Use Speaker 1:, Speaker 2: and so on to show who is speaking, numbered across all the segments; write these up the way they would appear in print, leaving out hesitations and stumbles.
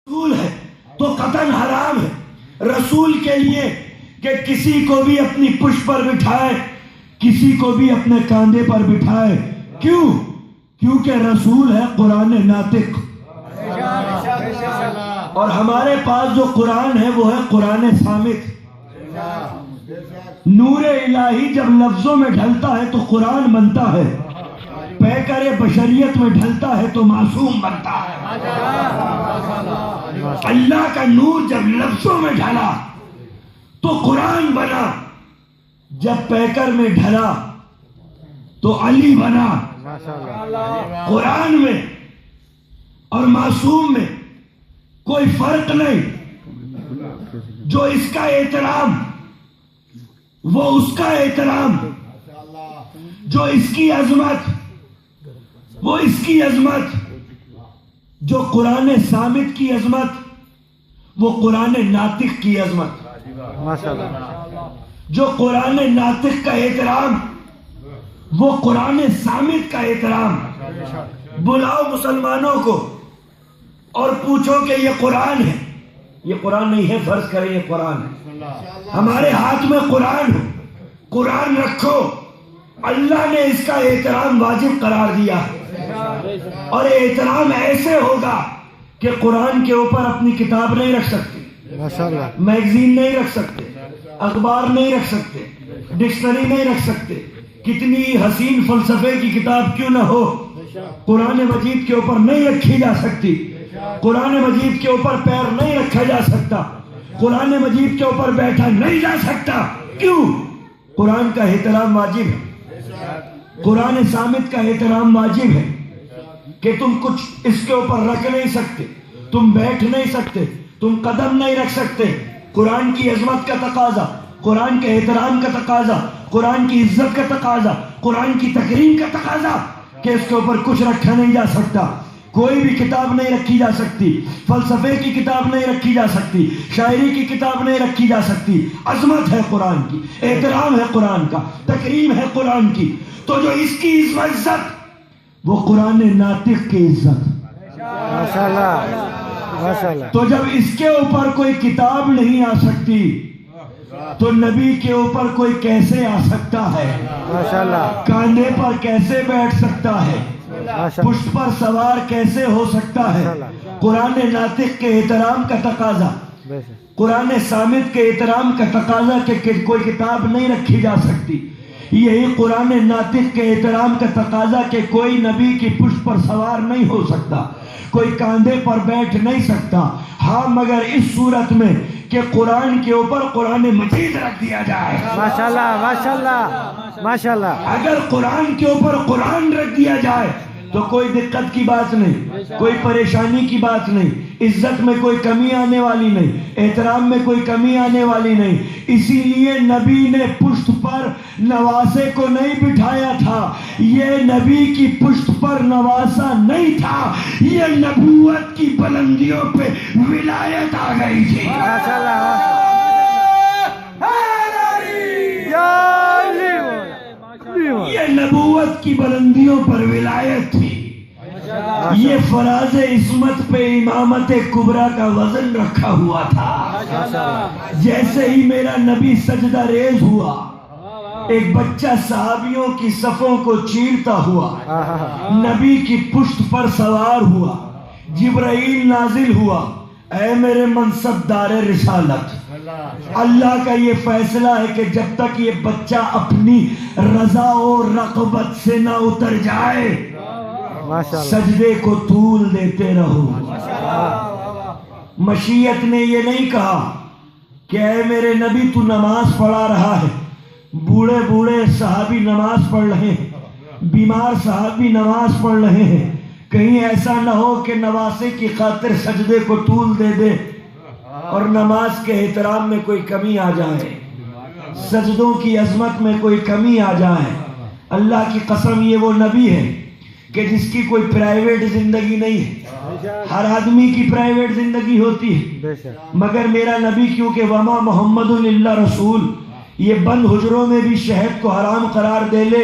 Speaker 1: رسول ہے تو قطعاً حرام ہے رسول کے لیے کہ کسی کو بھی اپنی پشت پر بٹھائے، کسی کو بھی اپنے کاندھے پر بٹھائے۔ کیوں؟ کیونکہ رسول ہے قرآن ناطق، اور ہمارے پاس جو قرآن ہے وہ ہے قرآن صامت۔ نور الہی جب لفظوں میں ڈھلتا ہے تو قرآن بنتا ہے، پیکر بشریت میں ڈھلتا ہے تو معصوم بنتا ہے۔ اللہ کا نور جب لفظوں میں ڈھلا تو قرآن بنا، جب پیکر میں ڈھلا تو علی بنا۔ قرآن میں اور معصوم میں کوئی فرق نہیں، جو اس کا احترام وہ اس کا احترام، جو اس کی عظمت وہ اس کی عظمت، جو قرآن صامت کی عظمت وہ قرآن ناطق کی عظمت، جو قرآن ناطق کا احترام وہ قرآن صامت کا احترام۔ بلاؤ مسلمانوں کو اور پوچھو کہ یہ قرآن ہے، یہ قرآن نہیں ہے، فرض کریں یہ قرآن ہے، ہمارے ہاتھ میں قرآن ہے، قرآن رکھو۔ اللہ نے اس کا احترام واجب قرار دیا ہے، اور احترام ایسے ہوگا کہ قرآن کے اوپر اپنی کتاب نہیں رکھ سکتے، میگزین نہیں رکھ سکتے، اخبار نہیں رکھ سکتے، ڈکشنری نہیں رکھ سکتے، کتنی حسین فلسفے کی کتاب کیوں نہ ہو، قرآن مجید کے اوپر نہیں رکھی جا سکتی، قرآن مجید کے اوپر پیر نہیں رکھا جا سکتا، قرآن مجید کے اوپر بیٹھا نہیں جا سکتا۔ کیوں؟ قرآن کا احترام واجب ہے، قرآن صامت کا احترام واجب ہے کہ تم کچھ اس کے اوپر رکھ نہیں سکتے، تم بیٹھ نہیں سکتے، تم قدم نہیں رکھ سکتے۔ قرآن کی عظمت کا تقاضا، قرآن کے احترام کا تقاضا، قرآن کی عزت کا تقاضا، قرآن کی تکریم کا تقاضا کہ اس کے اوپر کچھ رکھا نہیں جا سکتا، کوئی بھی کتاب نہیں رکھی جا سکتی، فلسفے کی کتاب نہیں رکھی جا سکتی، شاعری کی کتاب نہیں رکھی جا سکتی۔ عظمت ہے قرآن کی، احترام ہے قرآن کا، تکریم ہے قرآن کی، تو جو اس کی عزت وہ قرآن ناطق کی عزت۔ تو جب اس کے اوپر کوئی کتاب نہیں آ سکتی تو نبی کے اوپر کوئی کیسے آ سکتا ہے؟ کاندھے پر کیسے بیٹھ سکتا ہے؟ پشت پر سوار کیسے ہو سکتا ہے؟ قرآن ناطق کے احترام کا تقاضا، قرآن صامت کے احترام کا تقاضا کہ کوئی کتاب نہیں رکھی جا سکتی، یہی قرآن ناطق کے احترام کا تقاضا کہ کوئی نبی کی پشت پر سوار نہیں ہو سکتا، کوئی کاندھے پر بیٹھ نہیں سکتا۔ ہاں مگر اس صورت میں کہ قرآن کے اوپر قرآن مجید رکھ دیا جائے۔
Speaker 2: ماشاءاللہ ماشاءاللہ ماشاءاللہ۔
Speaker 1: اگر قرآن کے اوپر قرآن رکھ دیا جائے تو کوئی دقت کی بات نہیں، کوئی پریشانی کی بات نہیں، عزت میں کوئی کمی آنے والی نہیں، احترام میں کوئی کمی آنے والی نہیں۔ اسی لیے نبی نے پشت پر نواسے کو نہیں بٹھایا تھا، یہ نبی کی پشت پر نواسا نہیں تھا، یہ نبوت کی بلندیوں پہ ولایت آ گئی تھی۔ یہ نبوت کی بلندیوں پر ولایت تھی، یہ فراز عصمت پہ امامت کبریٰ کا وزن رکھا ہوا تھا۔ جیسے ہی میرا نبی سجدہ ریز ہوا، ایک بچہ صحابیوں کی صفوں کو چیرتا ہوا نبی کی پشت پر سوار ہوا، جبرائیل نازل ہوا، اے میرے منصب دار رسالت، اللہ کا یہ فیصلہ ہے کہ جب تک یہ بچہ اپنی رضا و رغبت سے نہ اتر جائے سجدے کو طول دیتے رہو۔ مشیت نے یہ نہیں کہا کہ اے میرے نبی تو نماز پڑھا رہا ہے، بوڑھے بوڑھے صحابی نماز پڑھ رہے ہیں، بیمار صحابی نماز پڑھ رہے ہیں، کہیں ایسا نہ ہو کہ نواسے کی خاطر سجدے کو طول دے دے اور نماز کے احترام میں کوئی کمی آ جائے، سجدوں کی عظمت میں کوئی کمی آ جائے۔ اللہ کی قسم یہ وہ نبی ہے کہ جس کی کوئی پرائیویٹ زندگی نہیں ہے، ہر آدمی کی پرائیویٹ زندگی ہوتی ہے، مگر میرا نبی کیونکہ وما محمد الا رسول، یہ بند حجروں میں بھی شہد کو حرام قرار دے لے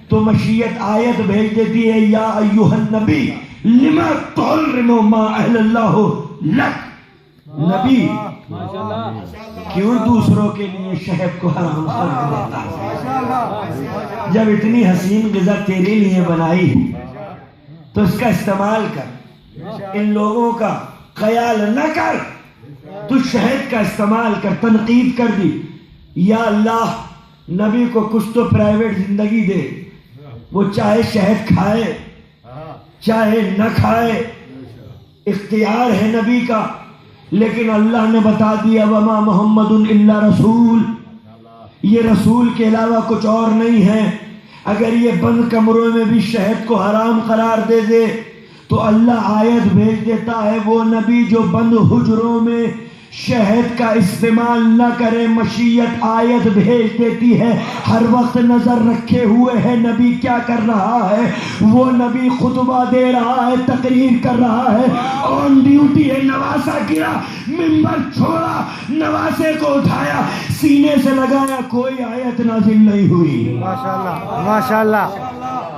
Speaker 1: تو مشیت آیت بھیج دیتی ہے، یا ایھا النبی لما تحرم ما احل اللہ لک نبی کیوں دوسروں کے لیے شہد کو حرام کر دیتا ہے؟ جب اتنی حسین غذا تیرے لیے بنائی تو اس کا استعمال کر، ان لوگوں کا خیال نہ کر، تو شہد کا استعمال کر۔ تنقید کر دی، یا اللہ نبی کو کچھ تو پرائیویٹ زندگی دے، وہ چاہے شہد کھائے چاہے نہ کھائے، اختیار ہے نبی کا، لیکن اللہ نے بتا دیا وما محمد الا رسول، یہ رسول کے علاوہ کچھ اور نہیں ہے۔ اگر یہ بند کمروں میں بھی شہد کو حرام قرار دے دے تو اللہ آیت بھیج دیتا ہے، وہ نبی جو بند حجروں میں شہد کا استعمال نہ کرے، مشیت آیت بھیج دیتی ہے، ہر وقت نظر رکھے ہوئے ہے نبی کیا کر رہا ہے۔ وہ نبی خطبہ دے رہا ہے، تقریر کر رہا ہے، آن ڈیوٹی ہے، نواسا گرا، ممبر چھوڑا، نواسے کو اٹھایا، سینے سے لگایا، کوئی آیت نازل نہیں ہوئی۔
Speaker 2: ماشاءاللہ ماشاءاللہ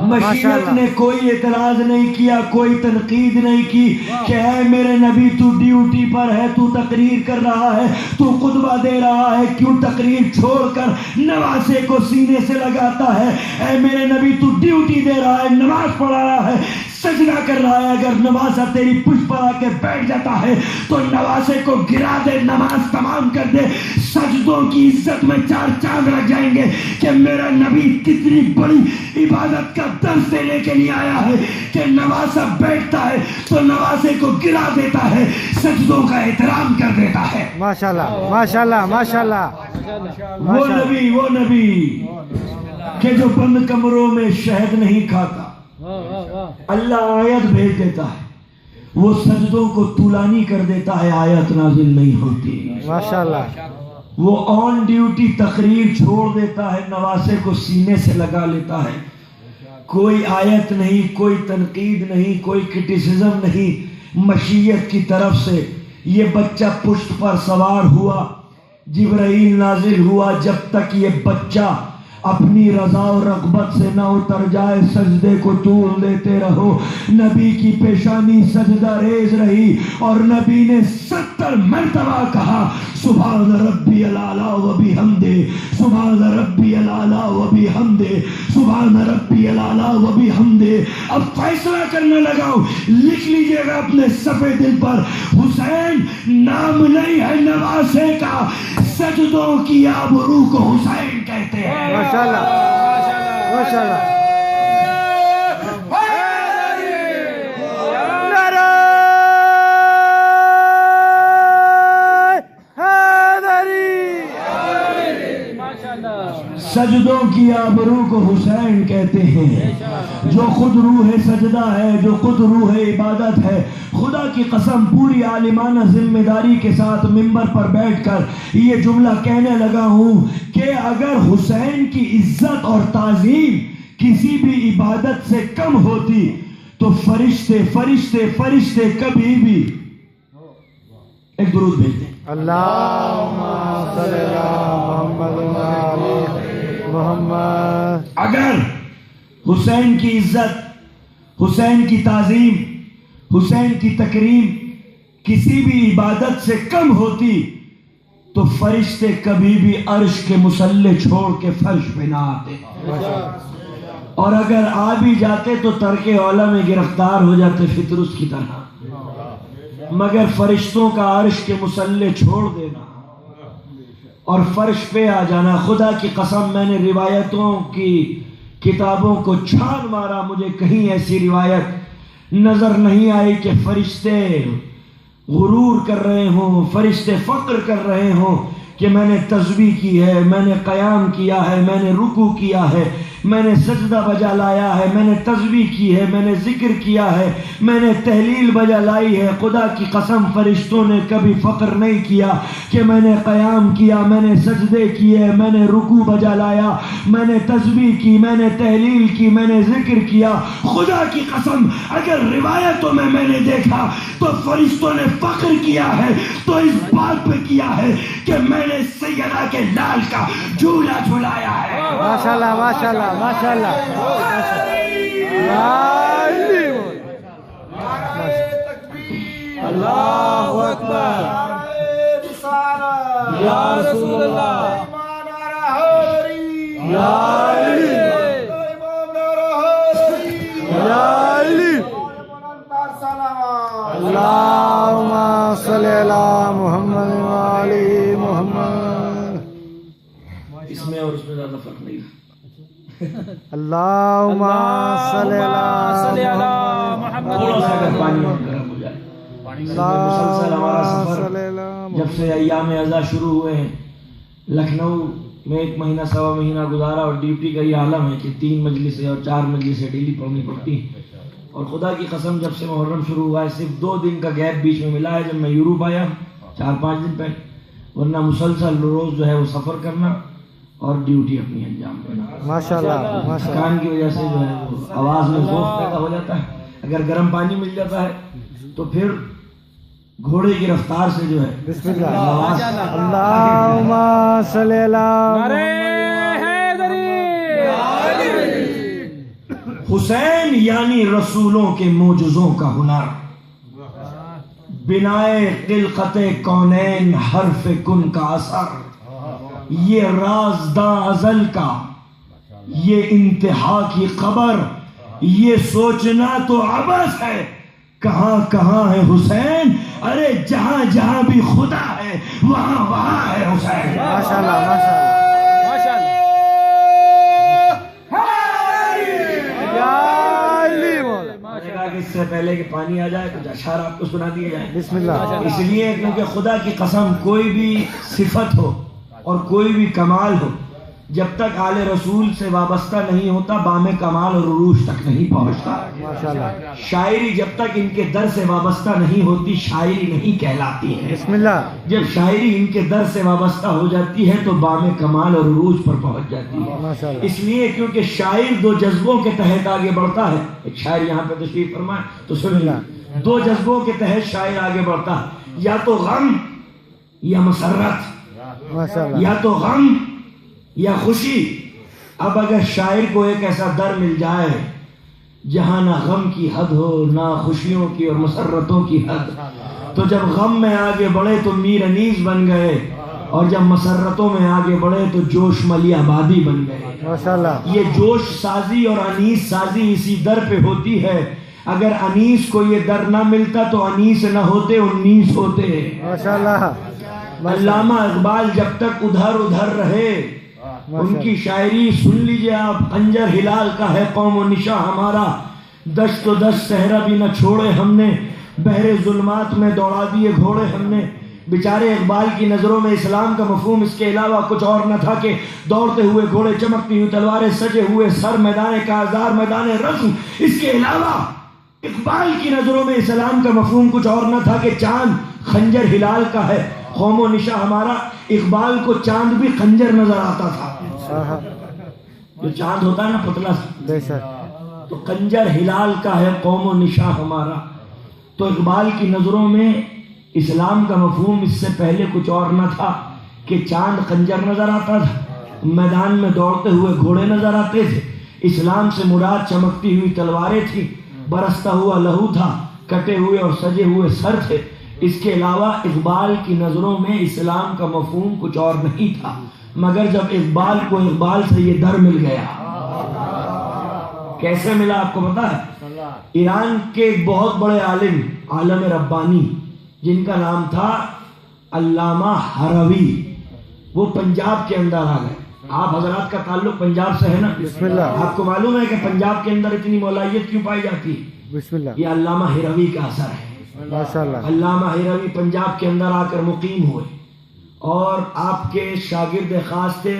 Speaker 1: مشیت نے کوئی اعتراض نہیں کیا، کوئی تنقید نہیں کی کہ اے میرے نبی تو ڈیوٹی پر ہے، تو تقریر کر رہا ہے، تو خطبہ دے رہا ہے، کیوں تقریر چھوڑ کر نواسے کو سینے سے لگاتا ہے؟ اے میرے نبی تو ڈیوٹی دے رہا ہے، نماز پڑھا رہا ہے، سجدہ کر رہا ہے، اگر نواسا تیری پشت پر آ کے بیٹھ جاتا ہے تو نواسے کو گرا دے، نماز تمام کر دے۔ سجدوں کی عزت میں چار چاند لگ جائیں گے کہ میرا نبی کتنی بڑی عبادت کا درس دینے کے لیے آیا ہے کہ نواسا بیٹھتا ہے تو نواسے کو گرا دیتا ہے، سجدوں کا احترام کر دیتا ہے۔
Speaker 2: ماشاءاللہ ماشاءاللہ ماشاءاللہ
Speaker 1: وہ نبی کہ جو بند کمروں میں شہد نہیں کھاتا، اللہ آیت بھیج دیتا ہے، وہ سجدوں کو طولانی کر دیتا ہے، آیت نازل نہیں ہوتی۔
Speaker 2: ماشاءاللہ
Speaker 1: وہ آن ڈیوٹی تقریر چھوڑ دیتا ہے، نواسے کو سینے سے لگا لیتا ہے، کوئی آیت نہیں، کوئی تنقید نہیں، کوئی کرٹیسزم نہیں، مشیت کی طرف سے۔ یہ بچہ پشت پر سوار ہوا، جبرائیل نازل ہوا، جب تک یہ بچہ اپنی رضا و رغبت سے نہ اتر جائے سجدے کو طول دیتے رہو۔ نبی کی پیشانی سجدہ ریز رہی اور نبی نے 70 مرتبہ کہا سبحان ربی الاعلی و بحمدہ، سبحان ربی الاعلی و بحمدہ، سبحان ربی الاعلی و بحمدہ۔ اب فیصلہ کرنے لگا، لکھ لیجئے گا اپنے صفحے دل پر، حسین نام نہیں ہے نواسے کا، سجدوں کی آبرو کو حسین کہتے ہیں۔
Speaker 2: ماشاءاللہ ماشاءاللہ نعرہ حیدری،
Speaker 1: سجدوں کی آبرو کو حسین کہتے ہیں، جو خود روح سجدہ ہے، جو خود روح عبادت ہے۔ خدا کی قسم پوری عالمانہ ذمہ داری کے ساتھ ممبر پر بیٹھ کر یہ جملہ کہنے لگا ہوں کہ اگر حسین کی عزت اور تعظیم کسی بھی عبادت سے کم ہوتی تو فرشتے فرشتے فرشتے کبھی بھی ایک درود بھیجتے۔
Speaker 2: اللہم صلی علی محمد و آل محمد۔
Speaker 1: اگر حسین کی عزت، حسین کی تعظیم، حسین کی تکریم کسی بھی عبادت سے کم ہوتی تو فرشتے کبھی بھی عرش کے مصلی چھوڑ کے فرش پہ نہ آتے، اور اگر آ بھی جاتے تو ترک اولا میں گرفتار ہو جاتے فطرس کی طرح۔ مگر فرشتوں کا عرش کے مصلی چھوڑ دینا اور فرش پہ آ جانا، خدا کی قسم میں نے روایتوں کی کتابوں کو چھان مارا، مجھے کہیں ایسی روایت نظر نہیں آئی کہ فرشتے غرور کر رہے ہوں، فرشتے فخر کر رہے ہوں کہ میں نے تسبیح کی ہے، میں نے قیام کیا ہے، میں نے رکوع کیا ہے، میں نے سجدہ بجا لایا ہے، میں نے تسبیح کی ہے، میں نے ذکر کیا ہے، میں نے تحلیل بجا لائی ہے۔ خدا کی قسم فرشتوں نے کبھی فخر نہیں کیا کہ میں نے قیام کیا، میں نے سجدے کیے، میں نے رکوع بجا لایا، میں نے تسبیح کی، میں نے تحلیل کی، میں نے ذکر کیا۔ خدا کی قسم اگر روایتوں میں نے دیکھا تو فرشتوں نے فخر کیا ہے تو اس بات پہ کیا ہے کہ میں نے سیدہ کے لال کا جھولا جھلایا ہے۔
Speaker 2: ماشاءاللہ ماشاءاللہ ماشاءاللہ اللہ اکبر یا رسول اللہ یا علی یا علی اللہم صلی علی محمد و علی محمد.
Speaker 1: اس میں اور اس میں زیادہ فرق نہیں ہے.
Speaker 2: اللہم صلی علی محمد.
Speaker 1: تھوڑا سا اگر پانی گرم ہو جائے. مسلسل ہمارا سفر جب سے ایام اعزا شروع ہوئے ہیں، لکھنؤ میں 1 مہینہ سوا مہینہ گزارا، اور ڈیوٹی کا یہ عالم ہے کہ 3 مجلسیں اور 4 مجلسیں ڈیلی پڑھنی پڑتی ہیں. اور خدا کی قسم جب سے محرم شروع ہوا ہے صرف 2 دن کا گیپ بیچ میں ملا ہے جب میں یوروپ آیا 4-5 دن پہلے، ورنہ مسلسل روز جو ہے وہ سفر کرنا اور ڈیوٹی اپنی انجام دینا.
Speaker 2: ماشاءاللہ
Speaker 1: تھکان کی وجہ سے جو ہے وہ آواز میں ذوق پیدا ہو جاتا ہے. اگر گرم پانی مل جاتا ہے تو پھر گھوڑے کی رفتار سے جو ہے
Speaker 2: بسم اللہ. اللہم صلی علی
Speaker 1: حسین یعنی رسولوں کے معجزوں کا ہنر، بنائے خلقت کونین حرف کن کا اثر، یہ رازداں ازل کا یہ انتہا کی خبر، یہ سوچنا تو عبث ہے کہاں کہاں ہے حسین، ارے جہاں جہاں بھی خدا ہے وہاں وہاں ہے حسین.
Speaker 2: ماشاءاللہ ماشاءاللہ
Speaker 1: اس سے پہلے کہ پانی آ جائے کچھ اشعار آپ کو سنا دیے جائیں.
Speaker 2: بسم اللہ.
Speaker 1: اس لیے کیونکہ خدا کی قسم کوئی بھی صفت ہو اور کوئی بھی کمال ہو جب تک آل رسول سے وابستہ نہیں ہوتا بام کمال اور عروج تک نہیں پہنچتا.
Speaker 2: ماشاءاللہ.
Speaker 1: شاعری جب تک ان کے در سے وابستہ نہیں ہوتی شاعری نہیں کہلاتی ہے.
Speaker 2: بسم اللہ.
Speaker 1: جب شاعری ان کے در سے وابستہ ہو جاتی ہے تو بام کمال اور عروج پر پہنچ جاتی ہے.
Speaker 2: ماشاءاللہ.
Speaker 1: اس لیے کیونکہ شاعر 2 جذبوں کے تحت آگے بڑھتا ہے. ایک شاعر یہاں پہ تشریف فرمائے تو سن لیں. 2 جذبوں کے تحت شاعر آگے بڑھتا ہے، یا تو غم یا مسرت،
Speaker 2: ماشاءاللہ.
Speaker 1: یا تو غم یا خوشی. اب اگر شاعر کو ایک ایسا در مل جائے جہاں نہ غم کی حد ہو نہ خوشیوں کی اور مسرتوں کی حد، تو جب غم میں آگے بڑھے تو میر انیس بن گئے، اور جب مسرتوں میں آگے بڑھے تو جوش ملی آبادی بن گئے.
Speaker 2: ماشاءاللہ.
Speaker 1: یہ جوش سازی اور انیس سازی اسی در پہ ہوتی ہے. اگر انیس کو یہ در نہ ملتا تو انیس نہ ہوتے 19 ہوتے.
Speaker 2: ماشاءاللہ.
Speaker 1: علامہ اقبال جب تک ادھر ادھر رہے ان کی شاعری سن لیجئے آپ. خنجر ہلال کا ہے قوم و نشاں ہمارا، دشت و دشت صحرا بھی نہ چھوڑے ہم نے، بحر ظلمات میں دوڑا دیے گھوڑے ہم نے. بیچارے اقبال کی نظروں میں اسلام کا مفہوم اس کے علاوہ کچھ اور نہ تھا کہ دوڑتے ہوئے گھوڑے، چمکتی ہوئی تلواریں، سجے ہوئے سر، میدان کارزار، میدان رزم. اس کے علاوہ اقبال کی نظروں میں اسلام کا مفہوم کچھ اور نہ تھا کہ چاند خنجر ہلال کا ہے قوم و نشاں ہمارا. اقبال کو چاند بھی خنجر نظر آتا تھا. جو چاند ہوتا ہے نا پتلا سا،
Speaker 2: بے شک.
Speaker 1: تو خنجر ہلال کا ہے قوم و نشاں ہمارا. تو اقبال کی نظروں میں اسلام کا مفہوم اس سے پہلے کچھ اور نہ تھا کہ چاند خنجر نظر آتا تھا، میدان میں دوڑتے ہوئے گھوڑے نظر آتے تھے. اسلام سے مراد چمکتی ہوئی تلواریں تھی، برستا ہوا لہو تھا، کٹے ہوئے اور سجے ہوئے سر تھے. اس کے علاوہ اقبال کی نظروں میں اسلام کا مفہوم کچھ اور نہیں تھا. مگر جب اقبال کو اقبال سے یہ در مل گیا، کیسے ملا آپ کو پتا ہے؟ ایران کے ایک بہت بڑے عالم ربانی جن کا نام تھا علامہ ہروی، وہ پنجاب کے اندر آ گئے. آپ حضرات کا تعلق پنجاب سے ہے نا؟
Speaker 2: بسم اللہ.
Speaker 1: آپ کو معلوم ہے کہ پنجاب کے اندر اتنی مولائیت کیوں پائی جاتی ہے؟
Speaker 2: بسم اللہ.
Speaker 1: یہ علامہ ہروی کا اثر ہے.
Speaker 2: ماشاءاللہ.
Speaker 1: علامہ ہروی پنجاب کے اندر آ کر مقیم ہوئے اور آپ کے شاگرد خاص تھے.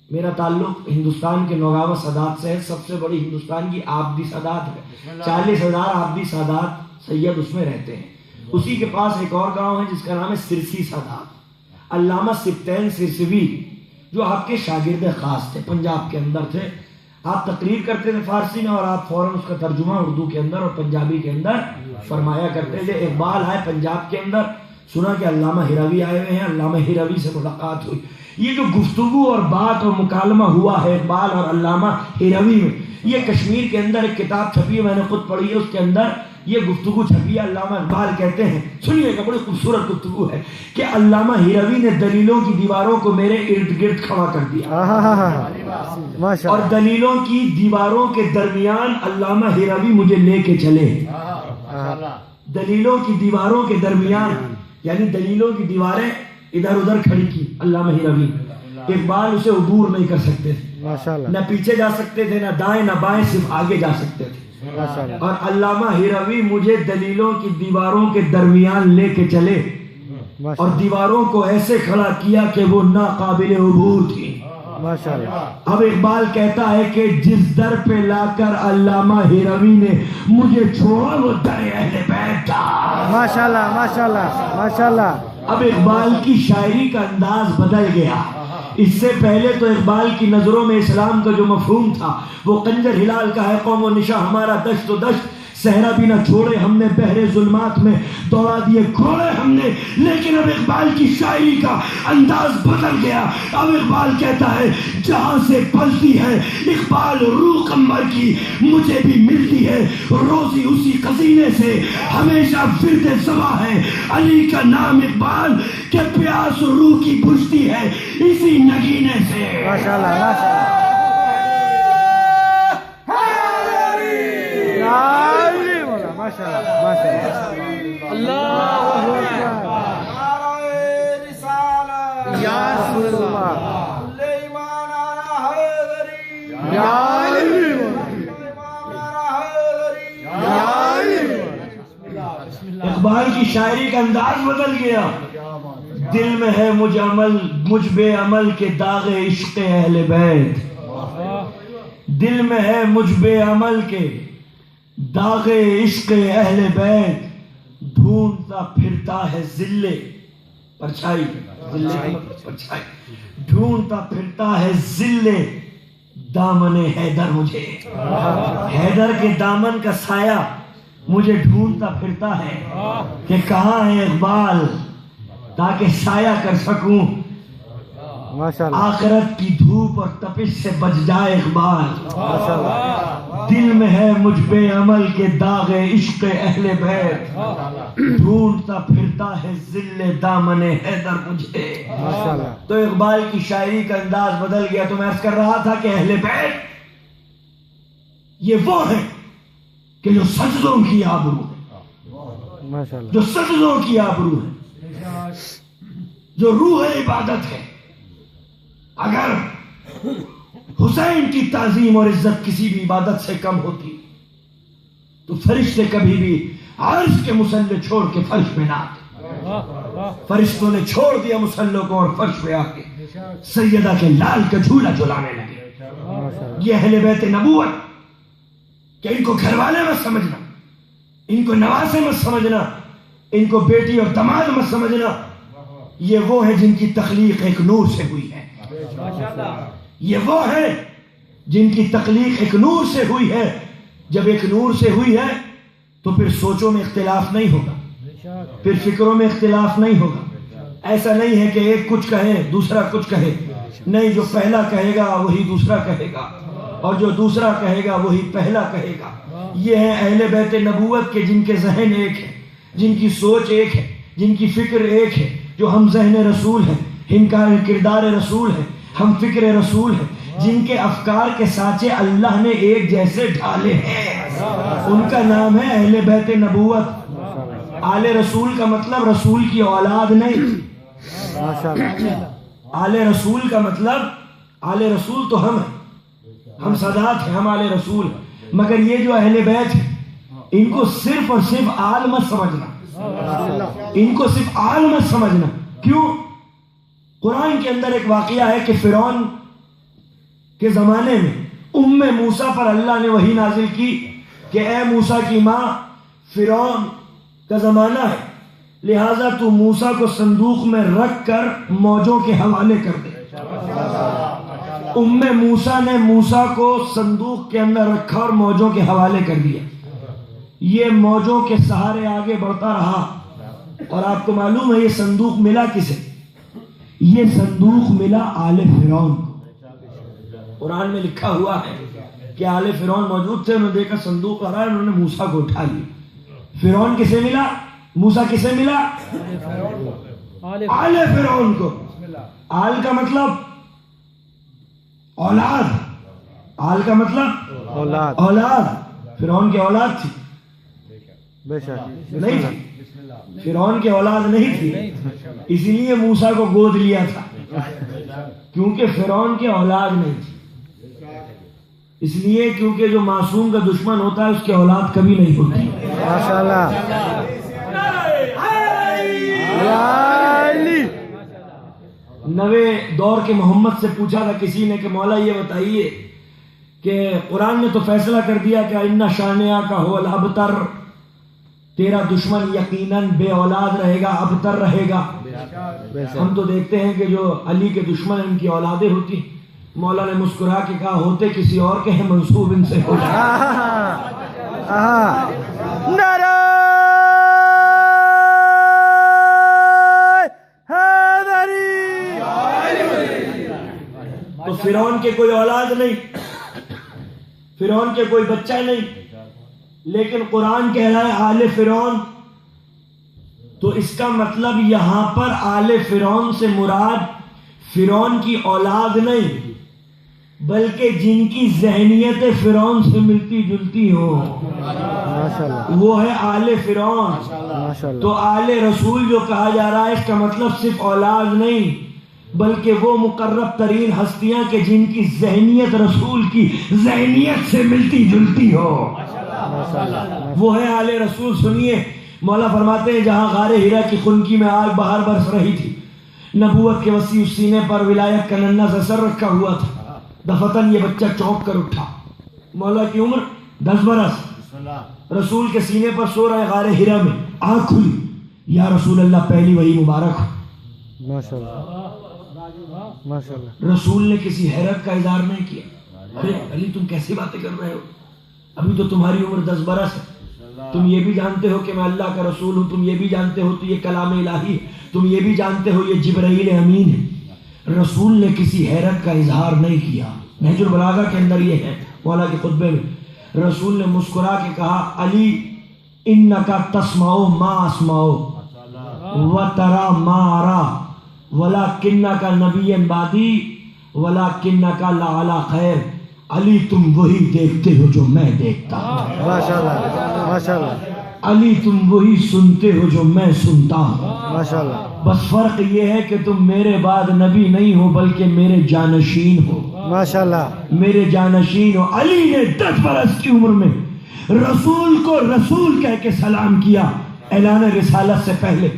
Speaker 1: میرا تعلق ہندوستان کے نوگاوا سادات سے ہے. سب سے بڑی ہندوستان کی آبدی سادات ہے، 40,000 آبدی سادات سید اس میں رہتے ہیں. اسی کے پاس ایک اور گاؤں ہے جس کا نام ہے سرسی سادات. علامہ سبطین سرسوی جو آپ کے شاگرد خاص تھے، پنجاب کے اندر تھے. آپ تقریر کرتے تھے فارسی میں اور آپ فوراً اس کا ترجمہ اردو کے اندر اور پنجابی کے اندر فرمایا کرتے تھے. اقبال آئے پنجاب کے اندر، سنا کہ علامہ ہروی آئے ہوئے ہیں. علامہ ہروی سے ملاقات ہوئی. یہ جو گفتگو اور بات اور مکالمہ ہوا ہے اقبال اور علامہ ہروی میں، یہ کشمیر کے اندر ایک کتاب چھپی ہے، میں نے خود پڑھی ہے. اس کے اندر یہ گفتگو چھپی ہے. علامہ اقبال کہتے ہیں, سنیے گا, بڑی خوبصورت گفتگو ہے, کہ علامہ ہیروی نے دلیلوں کی دیواروں کو میرے ارد گرد کھڑا کر دیا,
Speaker 2: ماشاء
Speaker 1: اور
Speaker 2: اللہ
Speaker 1: دلیلوں کی دیواروں کے درمیان علامہ ہیروی مجھے لے کے چلے. دلیلوں کی دیواروں کے درمیان, یعنی دلیلوں کی دیواریں ادھر ادھر کھڑی کی علامہ ہیروی. اقبال اسے عبور نہیں کر سکتے تھے,
Speaker 2: ماشاء اللہ
Speaker 1: نہ پیچھے جا سکتے تھے, نہ دائیں نہ بائیں, صرف آگے جا سکتے تھے.
Speaker 2: ماشاء اللہ
Speaker 1: اور علامہ ہیروی مجھے دلیلوں کی دیواروں کے درمیان لے کے چلے,
Speaker 2: ماشاء
Speaker 1: اور دیواروں کو ایسے کھڑا کیا کہ وہ ناقابل عبور تھی.
Speaker 2: ماشاء اللہ
Speaker 1: اب اقبال کہتا ہے کہ جس در پہ لا کر علامہ ہیروی نے مجھے چھوڑا وہ در اہل بیت تھا.
Speaker 2: ماشاء اللہ ماشاء اللہ ماشاء اللہ.
Speaker 1: اب اقبال کی شاعری کا انداز بدل گیا. اس سے پہلے تو اقبال کی نظروں میں اسلام کا جو مفہوم تھا وہ کنجر ہلال کا ہے, قوم و نشاں ہمارا دشت و دشت, صحرا بھی نہ چھوڑے ہم نے بحر ظلمات میں, دوڑا دیے گھوڑے ہم نے. لیکن اب اقبال کی شاعری کا انداز بدل گیا. اب اقبال کہتا ہے جہاں سے پلتی ہے اقبال روح قمر کی, مجھے بھی ملتی ہے روزی اسی قزینے سے, ہمیشہ ورد زبا ہے علی کا نام اقبال, کہ پیاس روح کی بجھتی ہے اسی نگینے سے.
Speaker 2: ماشاء اللہ ماشاء اللہ. ماشاء اللہ ماشاء اللہ. اللہ یا رسول اللہ
Speaker 1: اقبال کی شاعری کا انداز بدل گیا. دل میں ہے مجھ بے عمل کے داغ عشق اہل بیت, دل میں ہے مجھ بے عمل کے داغ عشق اہل بیت, ڈھونڈتا پھرتا ہے ذل پرچھائی, ڈھونڈتا پھرتا ہے ذل دامن حیدر مجھے, حیدر کے دامن کا سایہ مجھے ڈھونڈتا پھرتا ہے کہ کہاں ہے اقبال, تاکہ سایہ کر سکوں
Speaker 2: ماشاء اللہ
Speaker 1: آخرت کی دھوپ اور تپش سے بچ جائے اقبال.
Speaker 2: ماشاء اللہ.
Speaker 1: دل میں ہے مجھ بے عمل کے داغ عشق اہل بیت, ڈھونڈتا پھرتا ہے ذل دامن حیدر مجھے.
Speaker 2: ماشاء اللہ.
Speaker 1: تو اقبال کی شاعری کا انداز بدل گیا. تو میں عرض کر رہا تھا کہ اہل بیت یہ وہ ہیں کہ جو سجدوں کی آبرو ہے,
Speaker 2: ماشاء اللہ
Speaker 1: جو سجدوں کی آبرو ہے, جو روح عبادت ہے. اگر حسین کی تعظیم اور عزت کسی بھی عبادت سے کم ہوتی تو فرشتے کبھی بھی عرش کے مصلے چھوڑ کے فرش پہ نہ آتے. فرشتوں نے چھوڑ دیا مصلوں کو اور فرش پہ آ کے سیدہ کے لال کا جھولا جھلانے لگے. یہ اہل بیت نبوت, کہ ان کو گھر والے مت سمجھنا, ان کو نواسے مت سمجھنا, ان کو بیٹی اور داماد مت سمجھنا. یہ وہ ہے جن کی تخلیق ایک نور سے ہوئی ہے. یہ وہ ہے جن کی تخلیق ایک نور سے ہوئی ہے. جب ایک نور سے ہوئی ہے تو پھر سوچوں میں اختلاف نہیں ہوگا, پھر فکروں میں اختلاف نہیں ہوگا. ایسا نہیں ہے کہ ایک کچھ کہے دوسرا کچھ کہے, نہیں, جو پہلا کہے گا وہی دوسرا کہے گا, اور جو دوسرا کہے گا وہی پہلا کہے گا. یہ ہے اہل بیت نبوت کے جن کے ذہن ایک ہے, جن کی سوچ ایک ہے, جن کی فکر ایک ہے, جو ہم ذہن رسول ہیں, ان کا کردار رسول ہے, ہم فکر رسول ہیں, جن کے افکار کے سانچے اللہ نے ایک جیسے ڈالے ہیں. ان کا نام ہے اہل بیت نبوت. آل رسول کا مطلب رسول کی اولاد نہیں.
Speaker 2: ماشاء اللہ.
Speaker 1: آل رسول کا مطلب, آل رسول تو ہم ہیں, ہم سادات ہیں, ہم آل رسول ہیں. مگر یہ جو اہل بیت ہیں ان کو صرف اور صرف آل مت سمجھنا, ان کو صرف آل مت سمجھنا. کیوں؟ قرآن کے اندر ایک واقعہ ہے کہ فرعون کے زمانے میں ام موسیٰ پر اللہ نے وحی نازل کی کہ اے موسیٰ کی ماں, فرعون کا زمانہ ہے, لہٰذا تو موسیٰ کو صندوق میں رکھ کر موجوں کے حوالے کر دے. ام موسیٰ نے موسیٰ کو صندوق کے اندر رکھا اور موجوں کے حوالے کر دیا. یہ موجوں کے سہارے آگے بڑھتا رہا, اور آپ کو معلوم ہے یہ صندوق ملا کسے؟ یہ صندوق ملا آل فرعون کو. قرآن میں لکھا ہوا ہے کہ آل فرعون موجود تھے, انہوں نے دیکھا صندوق آ رہا ہے, انہوں نے موسیٰ کو اٹھا لیا. فرعون کسے ملا؟ موسیٰ کسے ملا؟ آل فرعون کو. آل کا مطلب اولاد، آل کا مطلب
Speaker 2: اولاد.
Speaker 1: اولاد. فرعون کی اولاد تھی؟
Speaker 2: بے شک.
Speaker 1: نہیں تھی. فرعون کی اولاد نہیں تھی، اسی لیے موسیٰ کو گود لیا تھا، کیونکہ فرعون کی اولاد نہیں تھی. اس لیے کیونکہ جو معصوم کا دشمن ہوتا ہے اس کی اولاد کبھی نہیں ہوتی.
Speaker 2: ماشاءاللہ.
Speaker 1: نوے دور کے محمد سے پوچھا تھا کسی نے کہ مولا یہ بتائیے کہ قرآن نے تو فیصلہ کر دیا کہ ان شانئک هو الابتر، تیرا دشمن یقیناً بے اولاد رہے گا، ابتر رہے گا. ہم تو دیکھتے ہیں کہ جو علی کے دشمن ان کی اولادیں ہوتی. مولا نے مسکرا کے کہا ہوتے کسی اور کے ہیں، منسوب ان سے ہو جائے.
Speaker 2: نعرہ حیدری.
Speaker 1: تو فرعون کے کوئی اولاد نہیں، فرعون کے کوئی بچہ نہیں، لیکن قرآن کہہ رہا ہے آل فرعون. تو اس کا مطلب یہاں پر آل فرعون سے مراد فرعون کی اولاد نہیں، بلکہ جن کی ذہنیت فرعون سے ملتی جلتی ہو، وہ ہے آل فرعون. تو آل رسول جو کہا جا رہا ہے اس کا مطلب صرف اولاد نہیں، بلکہ وہ مقرب ترین ہستیاں کہ جن کی ذہنیت رسول کی ذہنیت سے ملتی جلتی ہو، وہ ہے آل رسول. سنیے مولا فرماتے ہیں جہاں غار ہیرا کی خنکی میں آگ بہار برس رہی تھی، نبوت کے وسیع سینے پر ولایت کا ننھا سا سر رکھا ہوا تھا، دفتن یہ بچہ چونک کر اٹھا. مولا کی عمر 10 برس، رسول کے سینے پر سو رہے غار ہیرا میں. آنکھ کھلی، یا رسول اللہ پہلی وحی مبارک ہو. رسول نے کسی حیرت کا اظہار نہیں کیا. ارے علی تم کیسی باتیں کر رہے ہو، ابھی تو تمہاری عمر 10 برس ہے، تم یہ بھی جانتے ہو کہ میں اللہ کا رسول ہوں، تم یہ بھی جانتے ہو تو یہ کلام الہی ہے، تم یہ بھی جانتے ہو یہ جبرائیل امین ہے. رسول نے کسی حیرت کا اظہار نہیں کیا. نہج البلاغہ کے اندر یہ ہے مولا کے خطبے میں رسول نے مسکرا کے کہا علی انکا تسمع ما اسمع وترى ما ارى ولکنک نبی بعدی ولکنک لعلی خیر. علی تم وہی دیکھتے ہو جو میں دیکھتا ہوں.
Speaker 2: ماشاءاللہ ماشاءاللہ.
Speaker 1: علی تم وہی سنتے ہو جو میں سنتا ہوں.
Speaker 2: ماشاءاللہ.
Speaker 1: بس فرق یہ ہے کہ تم میرے بعد نبی نہیں ہو بلکہ میرے جانشین ہو.
Speaker 2: ماشاءاللہ.
Speaker 1: میرے جانشین ہو. علی نے 10 برس کی عمر میں رسول کو رسول کہہ کے سلام کیا اعلان رسالت سے پہلے.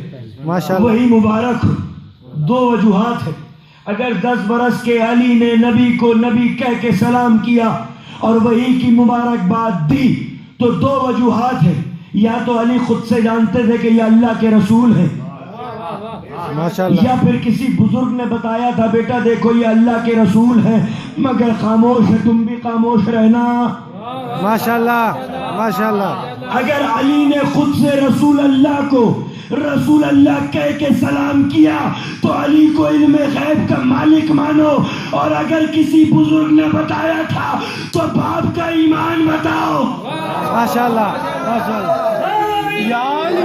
Speaker 2: ماشاءاللہ.
Speaker 1: وہی مبارک ہو. 2 وجوہات ہیں. اگر 10 برس کے علی نے نبی کو نبی کہہ کے سلام کیا اور وہی کی مبارکباد دی تو 2 وجوہات ہیں. یا تو علی خود سے جانتے تھے کہ یہ اللہ کے رسول ہیں، یا پھر کسی بزرگ نے بتایا تھا بیٹا دیکھو یہ اللہ کے رسول ہیں، مگر خاموش ہے، تم بھی خاموش رہنا.
Speaker 2: ماشاءاللہ ماشاءاللہ.
Speaker 1: اگر علی نے خود سے رسول اللہ کو رسول اللہ کہہ کے سلام کیا تو علی کو علم غیب کا مالک مانو، اور اگر کسی بزرگ نے بتایا تھا تو باپ کا ایمان بتاؤ.
Speaker 2: ماشاءاللہ ماشاءاللہ. یا علی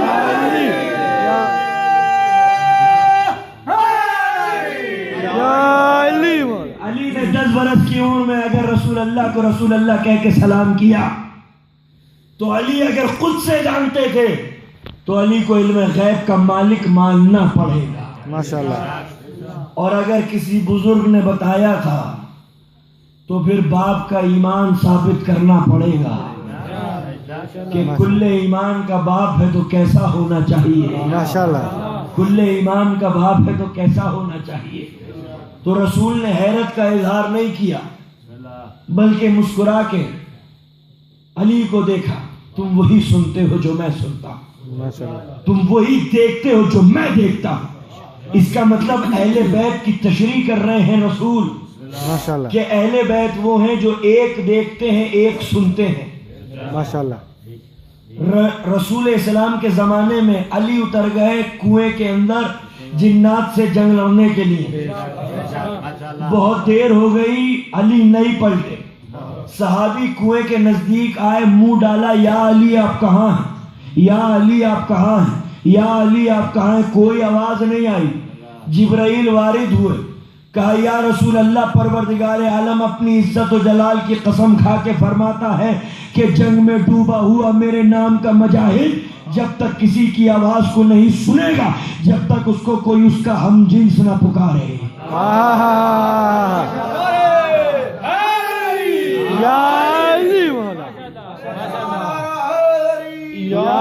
Speaker 2: یا علی.
Speaker 1: علی نے 10 برس کی عمر میں اگر رسول اللہ کو رسول اللہ کہہ کے سلام کیا تو علی اگر خود سے جانتے تھے تو علی کو علم غیب کا مالک ماننا پڑے گا.
Speaker 2: ماشاءاللہ.
Speaker 1: اور اگر کسی بزرگ نے بتایا تھا تو پھر باپ کا ایمان ثابت کرنا پڑے گا کہ کل ایمان کا باپ ہے تو کیسا ہونا چاہیے.
Speaker 2: ماشاءاللہ.
Speaker 1: کل ایمان کا باپ ہے تو کیسا ہونا چاہیے. تو رسول نے حیرت کا اظہار نہیں کیا بلکہ مسکرا کے علی کو دیکھا. تم وہی سنتے ہو جو میں سنتا ہوں، تم وہی دیکھتے ہو جو میں دیکھتا ہوں. اس کا مطلب اہل بیت کی تشریح کر رہے ہیں رسول
Speaker 2: ماشاءاللہ
Speaker 1: کہ اہل بیت وہ ہیں جو ایک دیکھتے ہیں ایک سنتے ہیں.
Speaker 2: ماشاءاللہ.
Speaker 1: رسول اسلام کے زمانے میں علی اتر گئے کنویں کے اندر جنات سے جنگ لڑنے کے لیے. بہت دیر ہو گئی، علی نہیں پلٹے. صحابی کنویں کے نزدیک آئے، منہ ڈالا، یا علی آپ کہاں ہیں؟ یا علی آپ کہاں ہیں, یا علی آپ کہاں ہیں. کوئی آواز نہیں آئی. جبرائیل وارد ہوئے, کہا یا رسول اللہ, پروردگار عالم اپنی عزت و جلال کی قسم کھا کے فرماتا ہے کہ جنگ میں ڈوبا ہوا میرے نام کا مجاہد جب تک کسی کی آواز کو نہیں سنے گا, جب تک اس کو کوئی اس کا ہم جنس نہ پکارے.
Speaker 2: یا علی مولا, یا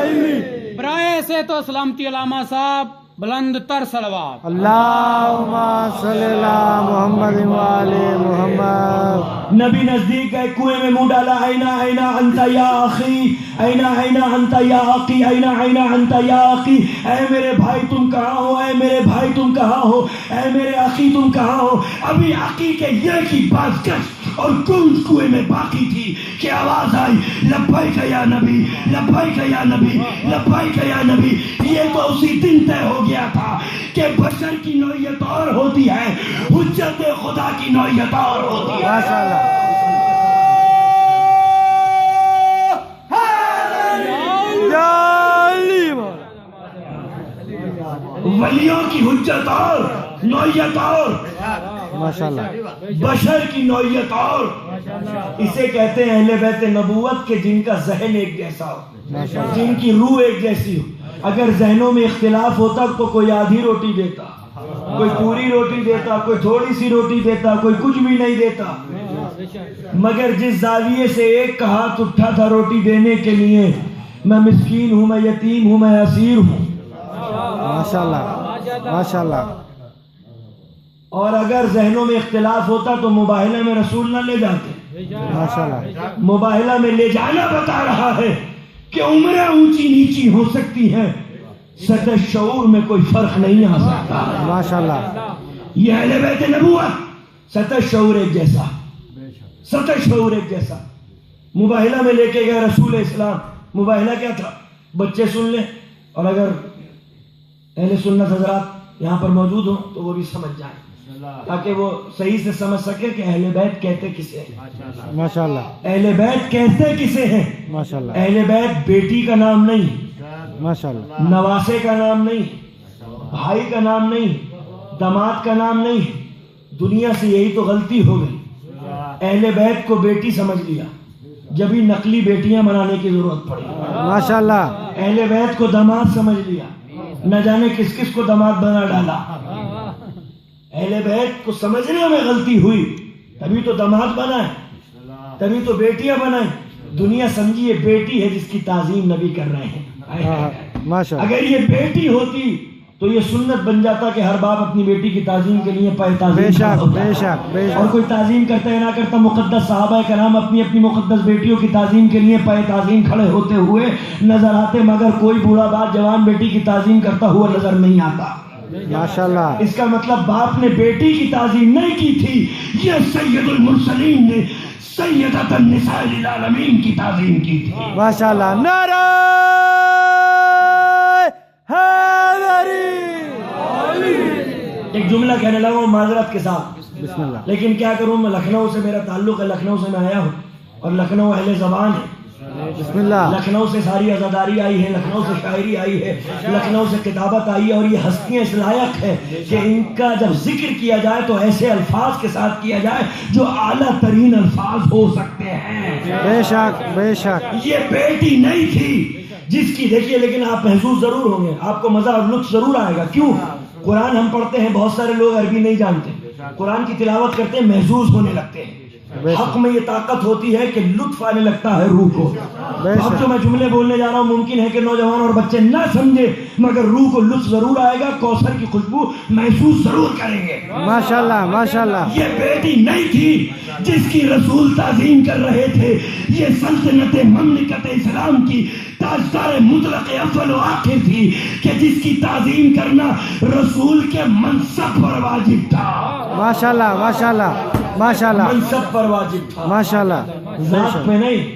Speaker 2: علی.
Speaker 3: برائے سے تو سلامتی علامہ صاحب, بلند تر صلوات.
Speaker 2: اللہم صلی اللہ محمد وآلِ محمد.
Speaker 1: نبی نزدیک گئے, کنویں میں منہ ڈالا, اینا اینا انت یا اخی, اینا اینا انت یا اخی, اینا اینا انت یا اخی. اے میرے بھائی تم کہاں ہو, اے میرے بھائی تم کہاں ہو, اے میرے اخی تم کہاں ہو. ابھی اخی کے یہ کی بات کش اور گونج کنویں میں باقی تھی کہ آواز آئی, لبیک یا نبی, لبیک یا نبی, لبیک یا نبی. یہ تو اسی دن طے ہو گیا تھا کہ بشر کی نوعیت اور ہوتی ہے, حجت خدا کی نوعیت اور ہوتی ہے.
Speaker 2: ماشاء اللہ. یا علی مولا.
Speaker 1: ولیوں کی حجت اور نوعیت اور,
Speaker 2: ماشاء اللہ.
Speaker 1: بشر کی نوعیت اور. اسے کہتے ہیں اہل بیت نبوت کے جن کا ذہن ایک جیسا ہو, جن کی روح ایک جیسی ہو. اگر ذہنوں میں اختلاف ہوتا تو کوئی آدھی روٹی دیتا, کوئی پوری روٹی دیتا, کوئی تھوڑی سی روٹی دیتا, کوئی کچھ بھی نہیں دیتا. مگر جس زاویے سے ایک کا ہاتھ اٹھا تھا روٹی دینے کے لیے, میں مسکین ہوں, میں یتیم ہوں, میں اسیر ہوں.
Speaker 2: ماشاء اللہ, ماشاء اللہ.
Speaker 1: اور اگر ذہنوں میں اختلاف ہوتا تو مباہلہ میں رسول نہ لے جاتے.
Speaker 2: ماشاء اللہ.
Speaker 1: مباہلہ میں لے جانا بتا رہا ہے کہ عمریں اونچی نیچی ہو سکتی ہیں, سطح شعور میں کوئی فرق نہیں آ سکتا.
Speaker 2: ماشاء اللہ.
Speaker 1: یہ اہل بیت نبوت, سطح شعور ایک جیسا, سطح شعور ایک جیسا. مباہلہ میں لے کے گئے رسول اسلام. مباہلہ کیا تھا, بچے سن لیں, اور اگر اہل سنت حضرات یہاں پر موجود ہوں تو وہ بھی سمجھ جائیں, تاکہ وہ صحیح سے سمجھ سکے کہ اہل بیت کہتے کسے ہیں.
Speaker 2: ماشاء اللہ.
Speaker 1: اہل بیت کہتے کسے ہیں.
Speaker 2: ماشاء اللہ.
Speaker 1: اہل بیت بیٹی کا نام نہیں,
Speaker 2: ماشاء اللہ.
Speaker 1: نواسے کا نام نہیں, بھائی کا نام نہیں, داماد کا نام نہیں. دنیا سے یہی تو غلطی ہو گئی, اہل بیت کو بیٹی سمجھ لیا, جبھی نقلی بیٹیاں بنانے کی ضرورت پڑی.
Speaker 2: ماشاء اللہ.
Speaker 1: اہل بیت کو داماد سمجھ لیا, نہ جانے کس کس کو داماد بنا ڈالا. اہل بیت کو سمجھنے میں غلطی ہوئی, تبھی تو داماد بنا ہے, تبھی تو بیٹیاں بنائیں. دنیا سمجھی یہ بیٹی ہے جس کی تعظیم نبی کر رہے ہیں.
Speaker 2: ماشاء اللہ.
Speaker 1: اگر یہ بیٹی ہوتی تو یہ سنت بن جاتا کہ ہر باپ اپنی بیٹی کی تعظیم کے لیے پائے تعظیم.
Speaker 2: بے شک, بے شک, بے
Speaker 1: اور
Speaker 2: شک.
Speaker 1: کوئی تعظیم کرتا ہے نہ کرتا, مقدس صحابہ کرام اپنی اپنی مقدس بیٹیوں کی تعظیم کے لیے پائے تعظیم کھڑے ہوتے ہوئے نظر آتے, مگر کوئی بوڑھا باپ جوان بیٹی کی تعظیم کرتا ہوا نظر نہیں آتا.
Speaker 2: ماشاء اللہ.
Speaker 1: اس کا مطلب باپ نے بیٹی کی تعظیم نہیں کی تھی, یہ سید المرسلین نے سیدۃ النساء للعالمین کی تعظیم کی تھی.
Speaker 2: ماشاء اللہ. نعرہ حیدری.
Speaker 1: ایک جملہ کہنے لگا ہوں معذرت کے ساتھ,
Speaker 2: بسم اللہ.
Speaker 1: لیکن کیا کروں, میں لکھنؤ سے میرا تعلق ہے, لکھنؤ سے میں آیا ہوں, اور لکھنؤ اہل زبان ہے.
Speaker 2: بسم اللہ.
Speaker 1: لکھنؤ سے ساری عزاداری آئی ہے, لکھنؤ سے شاعری آئی ہے, لکھنؤ سے کتابت آئی ہے, اور یہ ہستیاں اس لائق ہے کہ ان کا جب ذکر کیا جائے تو ایسے الفاظ کے ساتھ کیا جائے جو اعلیٰ ترین الفاظ ہو سکتے ہیں.
Speaker 2: بے شک, بے شک.
Speaker 1: یہ بیٹی نہیں تھی جس کی, دیکھیے لیکن آپ محظوظ ضرور ہوں گے, آپ کو مزہ اور لطف ضرور آئے گا. کیوں؟ قرآن ہم پڑھتے ہیں, بہت سارے لوگ عربی نہیں جانتے, قرآن کی تلاوت کرتے ہیں, محظوظ ہونے لگتے ہیں. حق میں یہ طاقت ہوتی ہے کہ لطف آنے لگتا ہے روح کو. اب جو میں جملے بولنے جا رہا ہوں ممکن ہے کہ نوجوان اور بچے نہ سمجھے, مگر روح کو لطف ضرور آئے گا, کوثر کی خوشبو محسوس ضرور کریں گے.
Speaker 2: ماشاء اللہ, ماشاء اللہ.
Speaker 1: یہ بیٹی نہیں تھی جس کی رسول تعظیم کر رہے تھے, یہ سلطنت مملکت اسلام کی تاجدار مطلق اول و آخر تھی کہ جس کی تعظیم کرنا رسول کے منصب پر واجب تھا.
Speaker 2: ماشاء اللہ, ماشاء اللہ, ماشاء اللہ.
Speaker 1: منصب پر واجب تھا,
Speaker 2: ماشاء اللہ.
Speaker 1: ذات پہ نہیں.